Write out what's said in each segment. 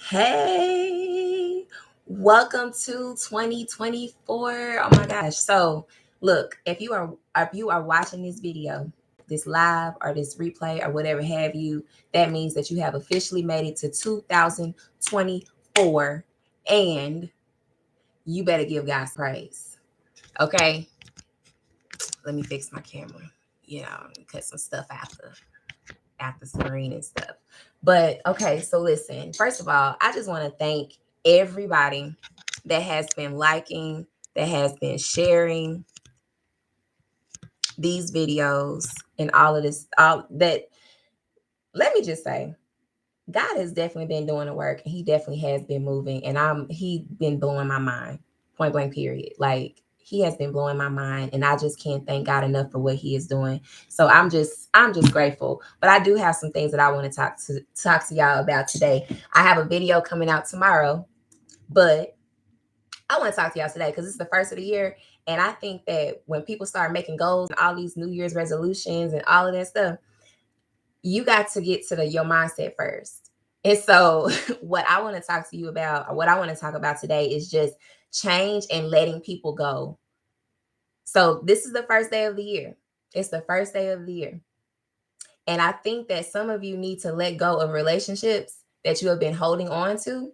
Hey, welcome to 2024. Oh my gosh. So, look, if you are watching this video, this live or this replay or whatever have you, that means that you have officially made it to 2024 and you better give God praise. Okay? Let me fix my camera. Cut some stuff after screen and stuff. But okay, so listen, first of all, I just want to thank everybody that has been liking, that has been sharing these videos and all of this. All that, let me just say, God has definitely been doing the work and he definitely has been moving. And he been blowing my mind, point blank, period. Like he has been blowing my mind and I just can't thank God enough for what he is doing. So I'm just grateful. But I do have some things that I want to talk to y'all about today. I have a video coming out tomorrow, but I want to talk to y'all today because it's the first of the year. And I think that when people start making goals and all these New Year's resolutions and all of that stuff, you got to get to your mindset first. And so what I want to talk to you about, or what I want to talk about today is just change and letting people go. So this is the first day of the year. It's the first day of the year. And I think that some of you need to let go of relationships that you have been holding on to.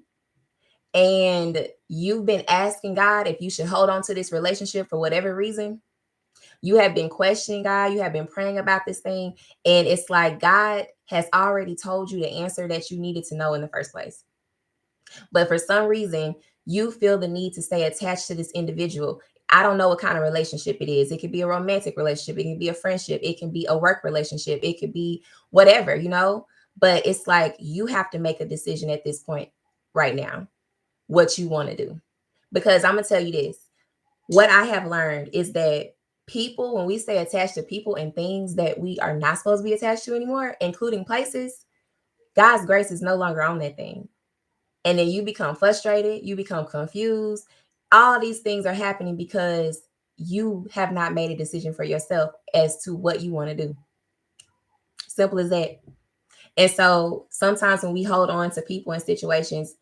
And you've been asking God if you should hold on to this relationship for whatever reason. You have been questioning God, you have been praying about this thing, and it's like God has already told you the answer that you needed to know in the first place. But for some reason, you feel the need to stay attached to this individual. I don't know what kind of relationship it is. It could be a romantic relationship, it can be a friendship, it can be a work relationship, it could be whatever. But it's like you have to make a decision at this point right now what you want to do. Because I'm going to tell you this, what I have learned is that people, when we stay attached to people and things that we are not supposed to be attached to anymore, including places, God's grace is no longer on that thing. And then you become frustrated, you become confused. All these things are happening because you have not made a decision for yourself as to what you want to do. Simple as that. And so sometimes when we hold on to people and situations,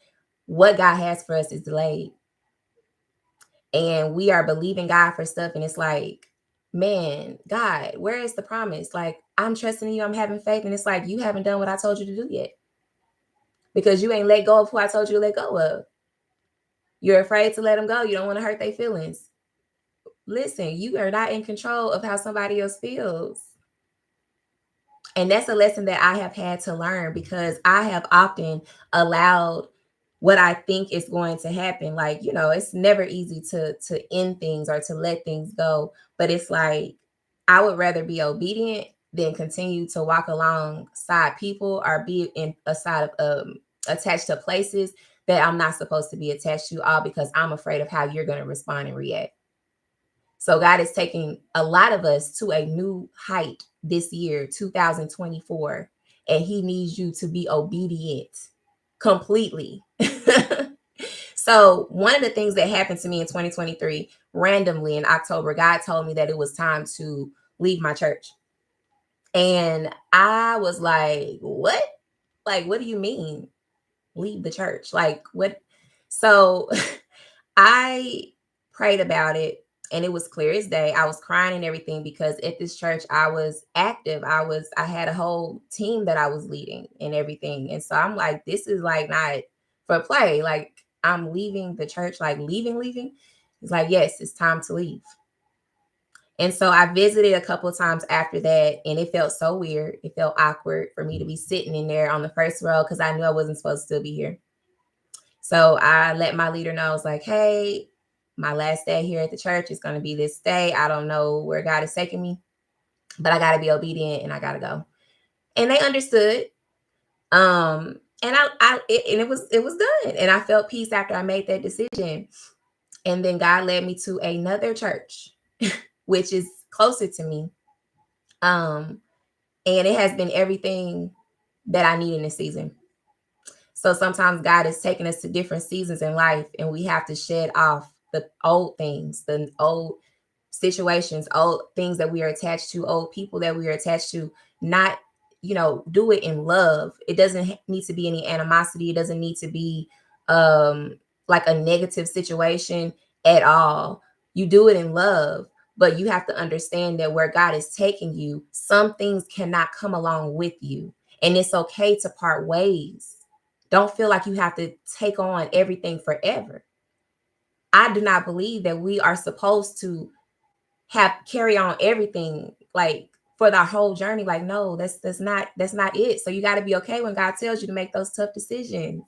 what God has for us is delayed. And we are believing God for stuff. And it's like, man, God, where is the promise? Like, I'm trusting you, I'm having faith. And it's like, you haven't done what I told you to do yet because you ain't let go of who I told you to let go of. You're afraid to let them go. You don't want to hurt their feelings. Listen, you are not in control of how somebody else feels. And that's a lesson that I have had to learn because I have often allowed what I think is going to happen. Like, it's never easy to end things or to let things go. But it's like, I would rather be obedient than continue to walk alongside people or be in a side of attached to places that I'm not supposed to be attached to, all because I'm afraid of how you're going to respond and react. So God is taking a lot of us to a new height this year, 2024, and he needs you to be obedient completely. So one of the things that happened to me in 2023, randomly in October, God told me that it was time to leave my church. And I was like, what? Like, what do you mean leave the church? Like, what? So I prayed about it and it was clear as day. I was crying and everything because at this church I was active. I had a whole team that I was leading and everything. And so I'm like, this is like not for play. Like I'm leaving the church, like leaving. It's like, yes, it's time to leave. And so I visited a couple of times after that, and it felt so weird. It felt awkward for me to be sitting in there on the first row because I knew I wasn't supposed to still be here. So I let my leader know, I was like, hey, my last day here at the church is going to be this day. I don't know where God is taking me, but I got to be obedient and I got to go. And they understood. And it was done. And I felt peace after I made that decision. And then God led me to another church, which is closer to me. And it has been everything that I need in this season. So sometimes God is taking us to different seasons in life, and we have to shed off the old things, the old situations, old things that we are attached to, old people that we are attached to, not do it in love. It doesn't need to be any animosity. It doesn't need to be like a negative situation at all. You do it in love, but you have to understand that where God is taking you, some things cannot come along with you, and it's okay to part ways. Don't feel like you have to take on everything forever. I do not believe that we are supposed to carry on everything like for the whole journey. Like, no, that's not it. So you got to be okay when God tells you to make those tough decisions.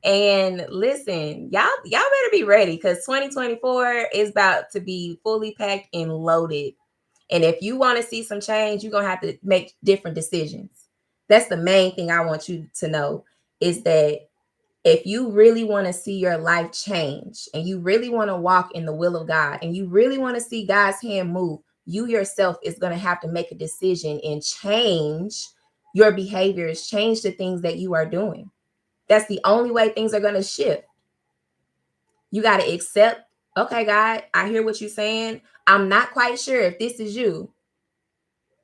And listen, y'all better be ready, because 2024 is about to be fully packed and loaded. And if you want to see some change, you're gonna have to make different decisions. That's the main thing I want you to know, is that if you really want to see your life change, and you really want to walk in the will of God, and you really want to see God's hand move, you yourself is going to have to make a decision and change your behaviors, change the things that you are doing. That's the only way things are going to shift. You got to accept, okay, God, I hear what you're saying. I'm not quite sure if this is you,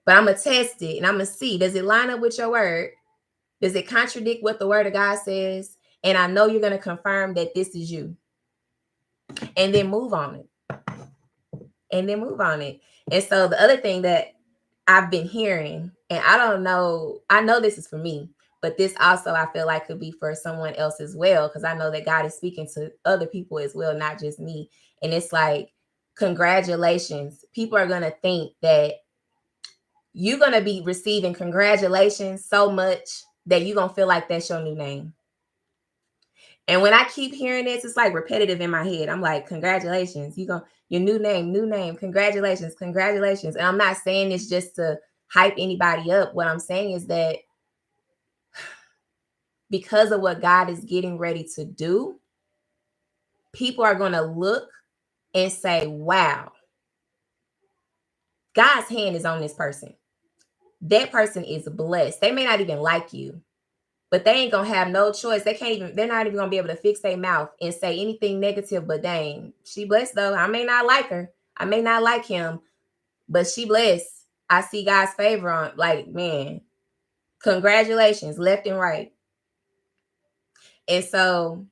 but I'm going to test it and I'm going to see, does it line up with your word? Does it contradict what the word of God says? And I know you're going to confirm that this is you. And then move on it. And so the other thing that I've been hearing, and I don't know, I know this is for me, but this also I feel like could be for someone else as well, because I know that God is speaking to other people as well, not just me. And it's like, congratulations. People are going to think that you're going to be receiving congratulations so much that you're going to feel like that's your new name. And when I keep hearing this, it's like repetitive in my head. I'm like, congratulations. Your new name, congratulations. And I'm not saying this just to hype anybody up. What I'm saying is that because of what God is getting ready to do, people are going to look and say, wow, God's hand is on this person. That person is blessed. They may not even like you, but they ain't gonna have no choice. They're not even gonna be able to fix their mouth and say anything negative, but dang, she blessed though. I may not like her. I may not like him, but she blessed. I see God's favor on, like, man, congratulations, left and right. And so,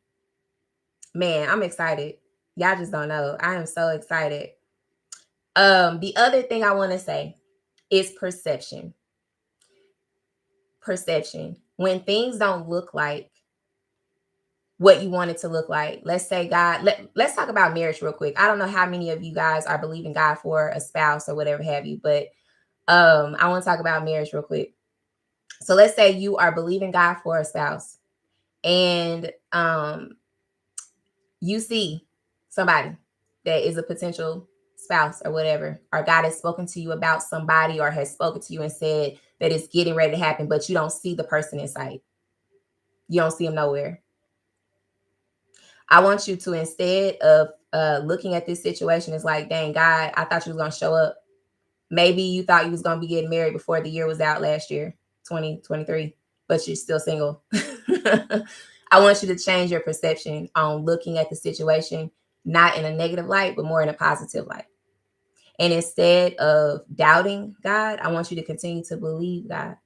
man, I'm excited. Y'all just don't know. I am so excited. The other thing I want to say is perception. When things don't look like what you want it to look like. Let's say let's talk about marriage real quick. I don't know how many of you guys are believing God for a spouse or whatever have you, but I want to talk about marriage real quick. So let's say you are believing God for a spouse, and you see somebody that is a potential spouse or whatever, or God has spoken to you about somebody, or has spoken to you and said that it's getting ready to happen, but you don't see the person in sight. You don't see them nowhere. I want you to, instead of looking at this situation as like, dang, God, I thought you was going to show up. Maybe you thought you was going to be getting married before the year was out last year, 2023, but you're still single. I want you to change your perception on looking at the situation, not in a negative light, but more in a positive light. And instead of doubting God, I want you to continue to believe God,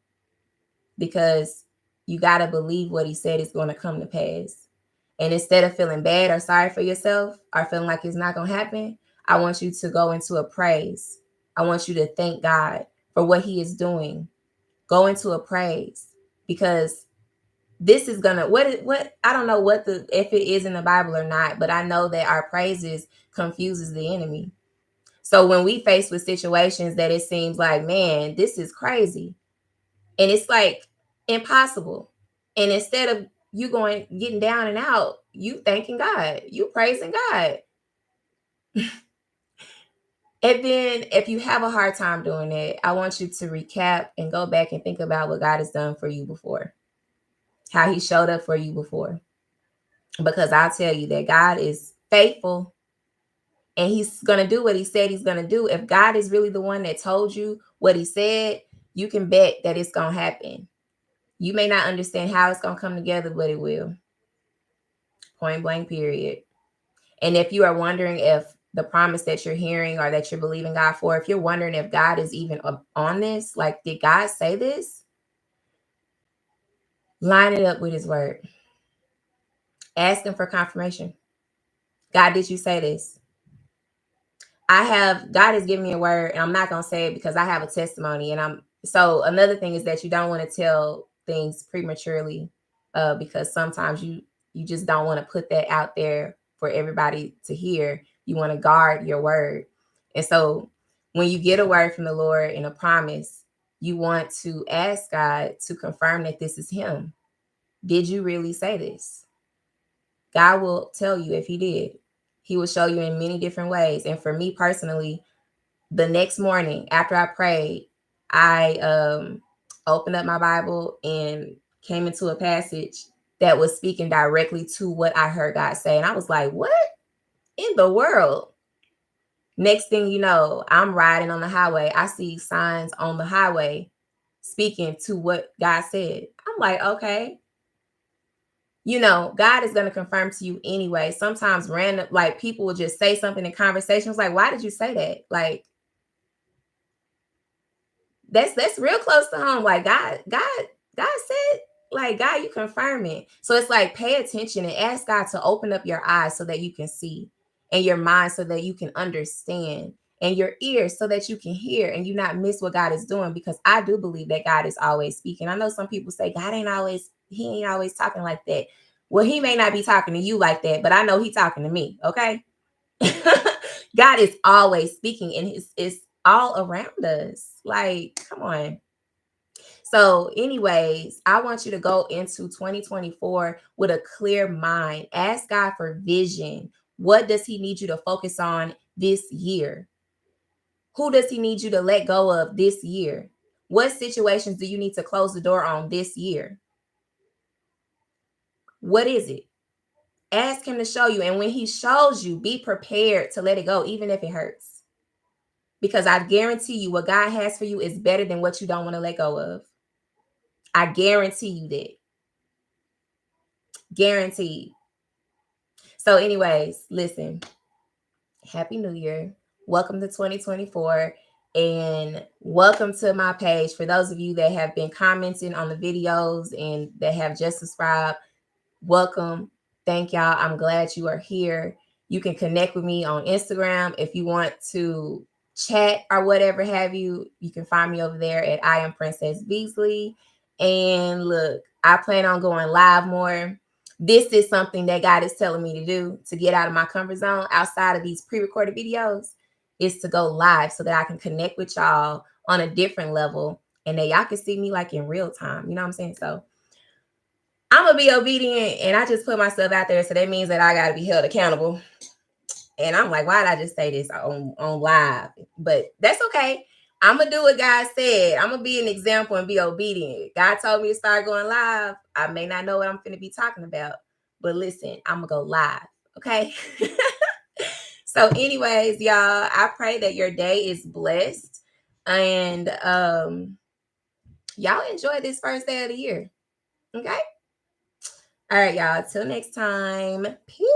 because you got to believe what he said is going to come to pass. And instead of feeling bad or sorry for yourself, or feeling like it's not going to happen, I want you to go into a praise. I want you to thank God for what he is doing. Go into a praise, because this is going to, what, I don't know if it is in the Bible or not, but I know that our praises confuses the enemy. So when we face with situations that it seems like, man, this is crazy, and it's like impossible, and instead of you getting down and out, you thanking God, you praising God. And then if you have a hard time doing it, I want you to recap and go back and think about what God has done for you before, how he showed up for you before. Because I'll tell you that God is faithful, and he's going to do what he said he's going to do. If God is really the one that told you what he said, you can bet that it's going to happen. You may not understand how it's going to come together, but it will. Point blank, period. And if you are wondering if the promise that you're hearing or that you're believing God for, if you're wondering if God is even on this, like, did God say this? Line it up with his word. Ask him for confirmation. God, did you say this? God has given me a word, and I'm not going to say it because I have a testimony. And so another thing is that you don't want to tell things prematurely, because sometimes you just don't want to put that out there for everybody to hear. You want to guard your word. And so when you get a word from the Lord and a promise, you want to ask God to confirm that this is him. Did you really say this? God will tell you if he did. He will show you in many different ways. And for me personally, the next morning after I prayed, I opened up my Bible and came into a passage that was speaking directly to what I heard God say. And I was like, what in the world? Next thing you know, I'm riding on the highway. I see signs on the highway speaking to what God said. I'm like, okay. God is going to confirm to you anyway. Sometimes random, like people will just say something in conversations like, why did you say that? Like, that's real close to home. Like God said, like, God, you confirm it. So it's like, pay attention and ask God to open up your eyes so that you can see, and your mind so that you can understand, and your ears so that you can hear and you not miss what God is doing. Because I do believe that God is always speaking. I know some people say he ain't always talking like that. Well, he may not be talking to you like that, but I know he's talking to me. Okay. God is always speaking, and it's all around us. Like, come on. So, anyways, I want you to go into 2024 with a clear mind. Ask God for vision. What does he need you to focus on this year? Who does he need you to let go of this year? What situations do you need to close the door on this year? What is it? Ask him to show you. And when he shows you, be prepared to let it go, even if it hurts. Because I guarantee you, what God has for you is better than what you don't want to let go of. I guarantee you that. Guaranteed. So, anyways, listen. Happy New Year. Welcome to 2024. And welcome to my page. For those of you that have been commenting on the videos and that have just subscribed, welcome. Thank y'all. I'm glad you are here. You can connect with me on Instagram if you want to chat or whatever have you. You can find me over there at I am Princess Beasley. And look, I plan on going live more. This is something that God is telling me to do, to get out of my comfort zone outside of these pre-recorded videos, is to go live so that I can connect with y'all on a different level and that y'all can see me like in real time. You know what I'm saying? So I'm gonna be obedient, and I just put myself out there, so that means that I gotta be held accountable. And I'm like, why did I just say this on live? But that's okay. I'm gonna do what God said. I'm gonna be an example and be obedient. God told me to start going live. I may not know what I'm gonna be talking about, but listen, I'm gonna go live. Okay. So, anyways, y'all, I pray that your day is blessed, and y'all enjoy this first day of the year. Okay. All right, y'all. Till next time. Peace.